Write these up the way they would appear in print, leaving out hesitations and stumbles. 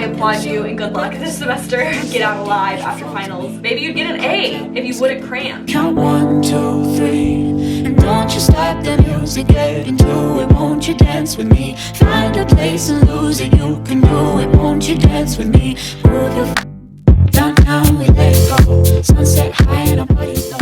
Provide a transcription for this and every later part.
applaud you and good luck this semester. Get out alive after finals. Maybe you'd get an A if you wouldn't cram. Count 1, 2, 3, and don't you stop the music, get into it, won't you dance with me? Find a place and lose it, you can do it, won't you dance with me? Move your down now, we let go, sunset high and our bodies low.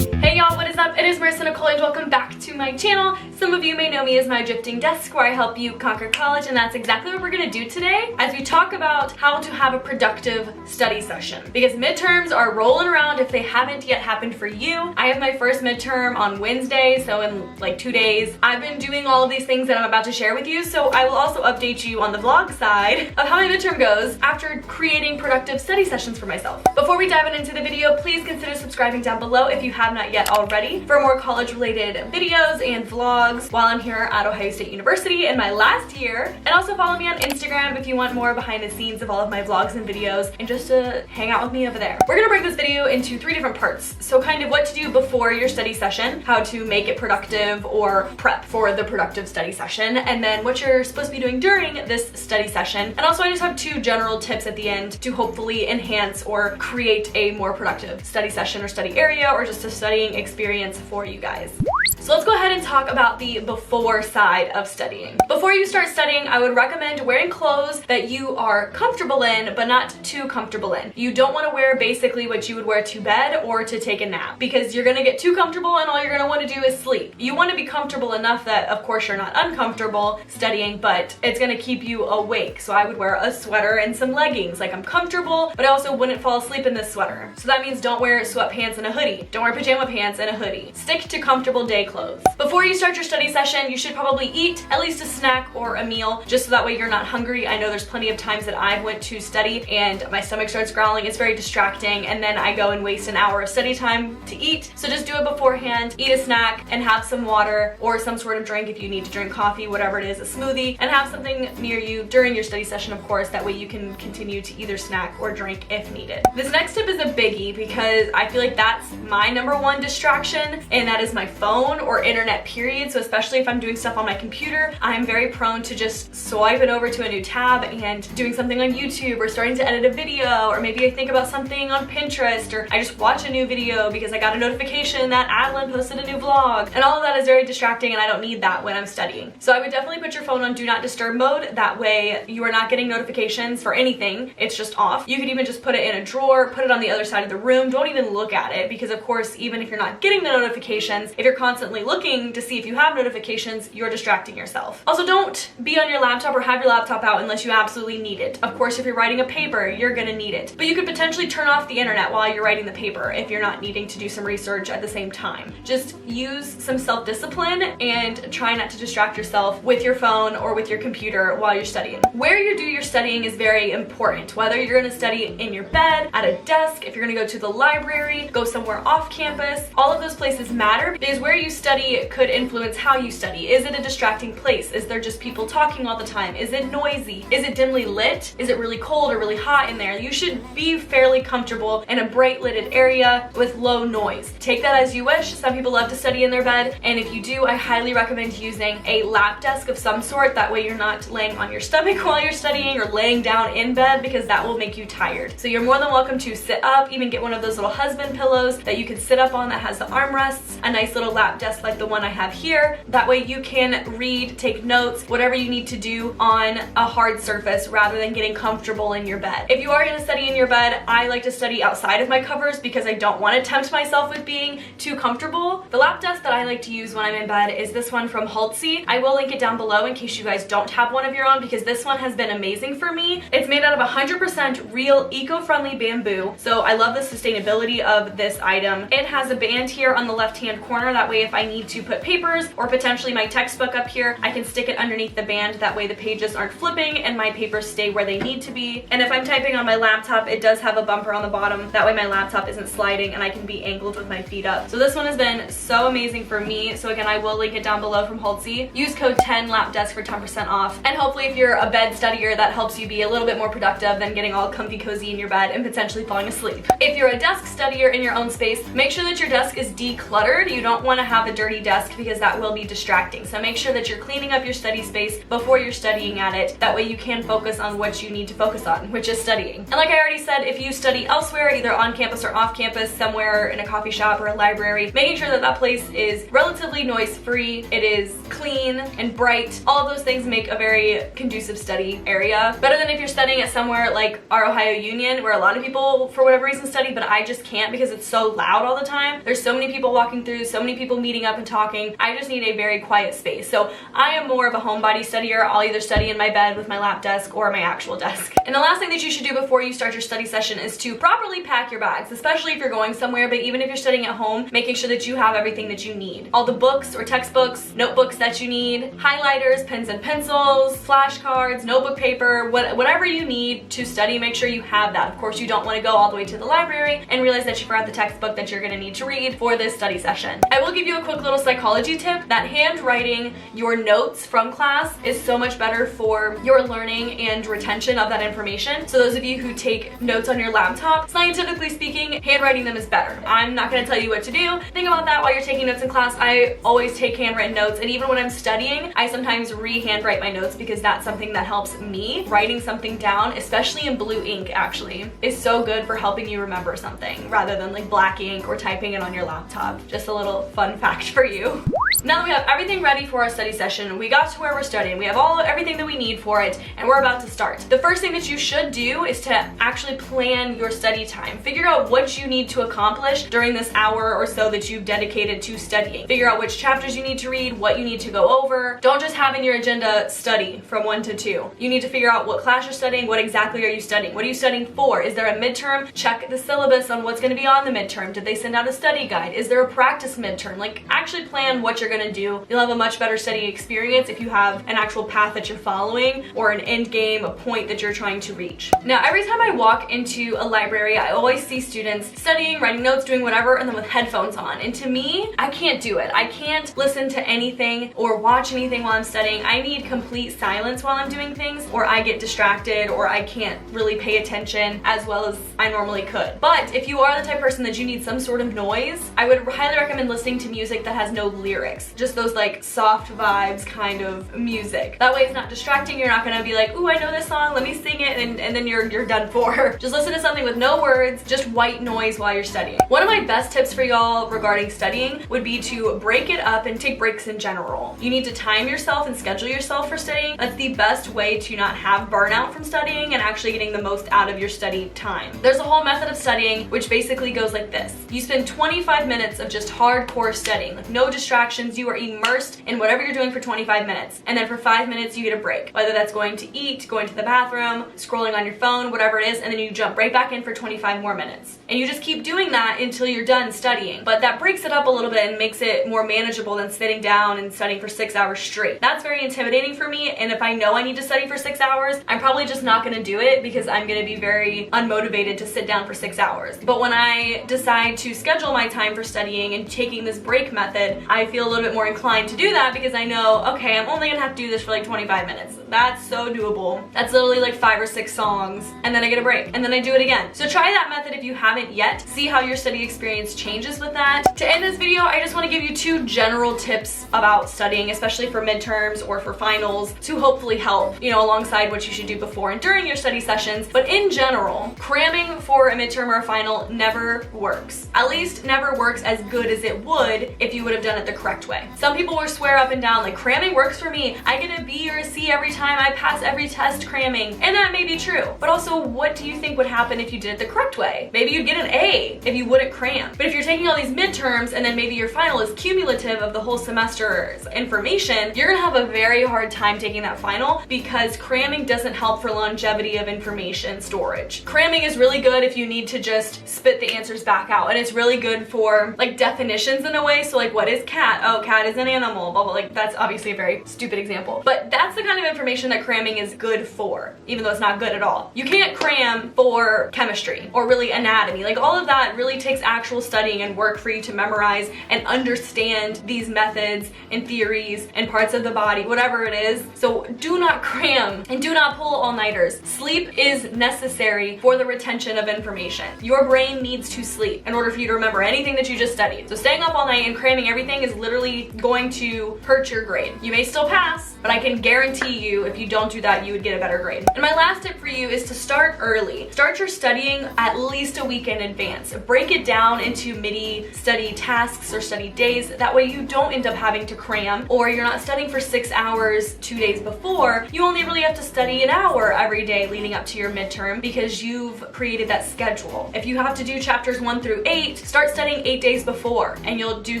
Hey y'all, what is up? It is Marissa, Nicole, and welcome back to my channel. Some of you may know me as my drifting desk, where I help you conquer college, and that's exactly what we're gonna do today as we talk about how to have a productive study session. Because midterms are rolling around if they haven't yet happened for you. I have my first midterm on Wednesday, so in like 2 days. I've been doing all of these things that I'm about to share with you, so I will also update you on the vlog side of how my midterm goes after creating productive study sessions for myself. Before we dive into the video, please consider subscribing down below if you have not yet already for more college-related videos and vlogs while I'm here at Ohio State University in my last year. And also follow me on Instagram if you want more behind the scenes of all of my vlogs and videos and just to hang out with me over there. We're gonna break this video into 3 different parts. So kind of what to do before your study session, how to make it productive or prep for the productive study session, and then what you're supposed to be doing during this study session. And also I just have 2 general tips at the end to hopefully enhance or create a more productive study session or study area or just a studying experience for you guys. So let's go ahead and talk about the before side of studying. Before you start studying, I would recommend wearing clothes that you are comfortable in, but not too comfortable in. You don't want to wear basically what you would wear to bed or to take a nap, because you're gonna get too comfortable and all you're gonna want to do is sleep. You want to be comfortable enough that of course you're not uncomfortable studying, but it's gonna keep you awake. So I would wear a sweater and some leggings. Like, I'm comfortable, but I also wouldn't fall asleep in this sweater. So that means don't wear sweatpants and a hoodie. Don't wear pajama pants and a hoodie. Stick to comfortable day clothes. Before you start your study session, you should probably eat at least a snack or a meal, just so that way you're not hungry. I know there's plenty of times that I went to study and my stomach starts growling. It's very distracting, and then I go and waste an hour of study time to eat. So just do it beforehand. Eat a snack and have some water or some sort of drink if you need to drink coffee, whatever it is, a smoothie, and have something near you during your study session, of course. That way you can continue to either snack or drink if needed. This next tip is a biggie because I feel like that's my #1 distraction, and that is my phone or internet, period. So especially if I'm doing stuff on my computer, I'm very prone to just swiping over to a new tab and doing something on YouTube or starting to edit a video, or maybe I think about something on Pinterest, or I just watch a new video because I got a notification that Adeline posted a new vlog, and all of that is very distracting and I don't need that when I'm studying. So I would definitely put your phone on do not disturb mode. That way you are not getting notifications for anything. It's just off. You could even just put it in a drawer, put it on the other side of the room. Don't even look at it, because of course, even if you're not getting the notifications, if you're constantly looking to see if you have notifications, you're distracting yourself. Also, don't be on your laptop or have your laptop out unless you absolutely need it. Of course, if you're writing a paper, you're gonna need it. But you could potentially turn off the internet while you're writing the paper if you're not needing to do some research at the same time. Just use some self-discipline and try not to distract yourself with your phone or with your computer while you're studying. Where you do your studying is very important. Whether you're gonna study in your bed, at a desk, if you're gonna go to the library, go somewhere off campus, all of those places matter, because where you study could influence how you study. Is it a distracting place? Is there just people talking all the time? Is it noisy? Is it dimly lit? Is it really cold or really hot in there? You should be fairly comfortable in a bright lighted area with low noise. Take that as you wish. Some people love to study in their bed, and if you do, I highly recommend using a lap desk of some sort. That way you're not laying on your stomach while you're studying or laying down in bed, because that will make you tired. So you're more than welcome to sit up, even get one of those little husband pillows that you can sit up on that has the armrests, a nice little lap desk like the one I have here. That way you can read, take notes, whatever you need to do on a hard surface rather than getting comfortable in your bed. If you are gonna study in your bed, I like to study outside of my covers because I don't want to tempt myself with being too comfortable. The lap desk that I like to use when I'm in bed is this one from Halsey. I will link it down below in case you guys don't have one of your own, because this one has been amazing for me. It's made out of 100% real eco-friendly bamboo, so I love the sustainability of this item. It has a band here on the left-hand corner. That way if I need to put papers or potentially my textbook up here, I can stick it underneath the band. That way the pages aren't flipping and my papers stay where they need to be. And if I'm typing on my laptop, it does have a bumper on the bottom. That way my laptop isn't sliding and I can be angled with my feet up. So this one has been so amazing for me. So again, I will link it down below from Halsey. Use code 10LAPDESK for 10% off. And hopefully if you're a bed studier, that helps you be a little bit more productive than getting all comfy cozy in your bed and potentially falling asleep. If you're a desk studier in your own space, make sure that your desk is decluttered. You don't want to have have a dirty desk because that will be distracting. So make sure that you're cleaning up your study space before you're studying at it. That way you can focus on what you need to focus on, which is studying. And like I already said, if you study elsewhere, either on campus or off campus, somewhere in a coffee shop or a library, making sure that that place is relatively noise-free, it is clean and bright. All of those things make a very conducive study area. Better than if you're studying at somewhere like our Ohio Union, where a lot of people, for whatever reason, study, but I just can't because it's so loud all the time. There's so many people walking through, so many people meeting up and talking. I just need a very quiet space. So I am more of a homebody studier. I'll either study in my bed with my lap desk or my actual desk. And the last thing that you should do before you start your study session is to properly pack your bags, especially if you're going somewhere, but even if you're studying at home, making sure that you have everything that you need. All the books or textbooks, notebooks that you need, highlighters, pens and pencils, flashcards, notebook paper, whatever you need to study, make sure you have that. Of course, you don't want to go all the way to the library and realize that you forgot the textbook that you're going to need to read for this study session. I will give you a quick little psychology tip that handwriting your notes from class is so much better for your learning and retention of that information. So those of you who take notes on your laptop, scientifically speaking, handwriting them is better. I'm not going to tell you what to do. Think about that while you're taking notes in class. I always take handwritten notes, and even when I'm studying, I sometimes re-handwrite my notes because that's something that helps me. Writing something down, especially in blue ink actually, is so good for helping you remember something rather than like black ink or typing it on your laptop. Just a little fun fact for you. Now that we have everything ready for our study session, we got to where we're studying, we have everything that we need for it, and we're about to start. The first thing that you should do is to actually plan your study time. Figure out what you need to accomplish during this hour or so that you've dedicated to studying. Figure out which chapters you need to read, what you need to go over. Don't just have in your agenda study from 1 to 2. You need to figure out what class you're studying, what exactly are you studying, what are you studying for? Is there a midterm? Check the syllabus on what's going to be on the midterm. Did they send out a study guide? Is there a practice midterm? Like, actually plan what you're going to do. You'll have a much better studying experience if you have an actual path that you're following or an end game, a point that you're trying to reach. Now, every time I walk into a library, I always see students studying, writing notes, doing whatever, and then with headphones on. And to me, I can't do it. I can't listen to anything or watch anything while I'm studying. I need complete silence while I'm doing things, or I get distracted, or I can't really pay attention as well as I normally could. But if you are the type of person that you need some sort of noise, I would highly recommend listening to music that has no lyrics. Just those like soft vibes kind of music. That way it's not distracting. You're not gonna be like, ooh, I know this song, let me sing it, and then you're done for. Just listen to something with no words, just white noise while you're studying. One of my best tips for y'all regarding studying would be to break it up and take breaks in general. You need to time yourself and schedule yourself for studying. That's the best way to not have burnout from studying and actually getting the most out of your study time. There's a whole method of studying which basically goes like this. You spend 25 minutes of just hardcore studying, like no distractions. You are immersed in whatever you're doing for 25 minutes. And then for 5 minutes you get a break. Whether that's going to eat, going to the bathroom, scrolling on your phone, whatever it is, and then you jump right back in for 25 more minutes. And you just keep doing that until you're done studying. But that breaks it up a little bit and makes it more manageable than sitting down and studying for 6 hours straight. That's very intimidating for me, and if I know I need to study for 6 hours, I'm probably just not gonna do it because I'm gonna be very unmotivated to sit down for 6 hours. But when I decide to schedule my time for studying and taking this break method, I feel a little bit more inclined to do that because I know, okay, I'm only gonna have to do this for like 25 minutes. That's so doable. That's literally like 5 or 6 songs, and then I get a break, and then I do it again. So try that method if you haven't yet. See how your study experience changes with that. To end this video, I just want to give you 2 general tips about studying, especially for midterms or for finals, to hopefully help, alongside what you should do before and during your study sessions. But in general, cramming for a midterm or a final never works. At least never works as good as it would if you would have done it the correct way. Some people will swear up and down like, cramming works for me. I get a B or a C every time. I pass every test cramming. And that may be true. But also, what do you think would happen if you did it the correct way? Maybe you'd get an A if you wouldn't cram. But if you're taking all these midterms and then maybe your final is cumulative of the whole semester's information, you're gonna have a very hard time taking that final because cramming doesn't help for longevity of information storage. Cramming is really good if you need to just spit the answers back out, and it's really good for like definitions in a way. So like, what is cat? Oh, cat is an animal, blah, blah. Like, that's obviously a very stupid example, but that's the kind of information that cramming is good for, even though it's not good at all. You can't cram for chemistry or really anatomy. Like, all of that really takes actual studying and work for you to memorize and understand these methods and theories and parts of the body, whatever it is. So do not cram and do not pull all-nighters. Sleep is necessary for the retention of information. Your brain needs to sleep in order for you to remember anything that you just studied. So staying up all night and cramming everything is literally really going to hurt your grade. You may still pass, but I can guarantee you if you don't do that, you would get a better grade. And my last tip for you is to start early. Start your studying at least a week in advance. Break it down into mini study tasks or study days. That way you don't end up having to cram, or you're not studying for 6 hours 2 days before. You only really have to study an hour every day leading up to your midterm because you've created that schedule. If you have to do chapters 1 through 8, start studying 8 days before, and you'll do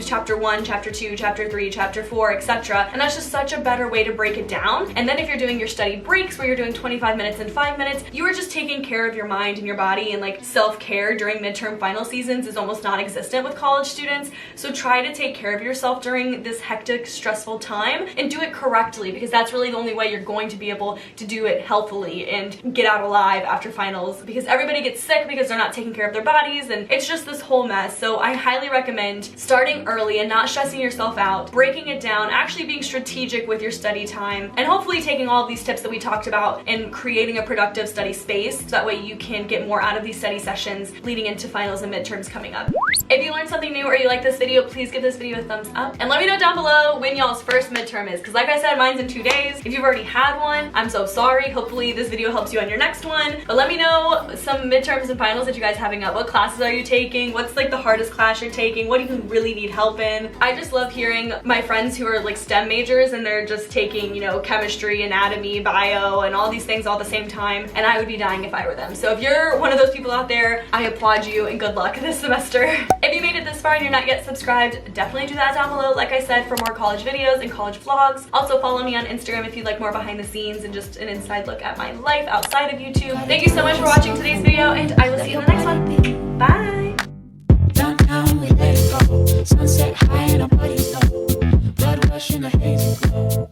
chapter 1, chapter 2, chapter 3, chapter 4, etc. And that's just such a better way to break it down. And then if you're doing your study breaks where you're doing 25 minutes and 5 minutes, you are just taking care of your mind and your body, and like self-care during midterm final seasons is almost non-existent with college students. So try to take care of yourself during this hectic, stressful time and do it correctly, because that's really the only way you're going to be able to do it healthily and get out alive after finals, because everybody gets sick because they're not taking care of their bodies, and it's just this whole mess. So I highly recommend starting early and not stressing yourself out, breaking it down, actually being strategic with your study time, and hopefully taking all of these tips that we talked about and creating a productive study space so that way you can get more out of these study sessions leading into finals and midterms coming up. If you learned something new or you like this video, please give this video a thumbs up and let me know down below when y'all's first midterm is, because like I said, mine's in 2 days. If you've already had one, I'm so sorry. Hopefully this video helps you on your next one, but let me know some midterms and finals that you guys having up. What classes are you taking? What's like the hardest class you're taking? What do you really need help in? I just love hearing my friends who are like STEM majors and they're just taking, you know, chemistry, anatomy, bio, and all these things all at the same time, and I would be dying if I were them. So if you're one of those people out there, I applaud you and good luck this semester. If you made it this far and you're not yet subscribed, definitely do that down below, like I said, for more college videos and college vlogs. Also follow me on Instagram if you'd like more behind the scenes and just an inside look at my life outside of YouTube. Thank you so much for watching today's video, and I will see you in the next one. Bye! Downtown we let it go. Sunset high and our bodies low. Blood rush in a hazy glow.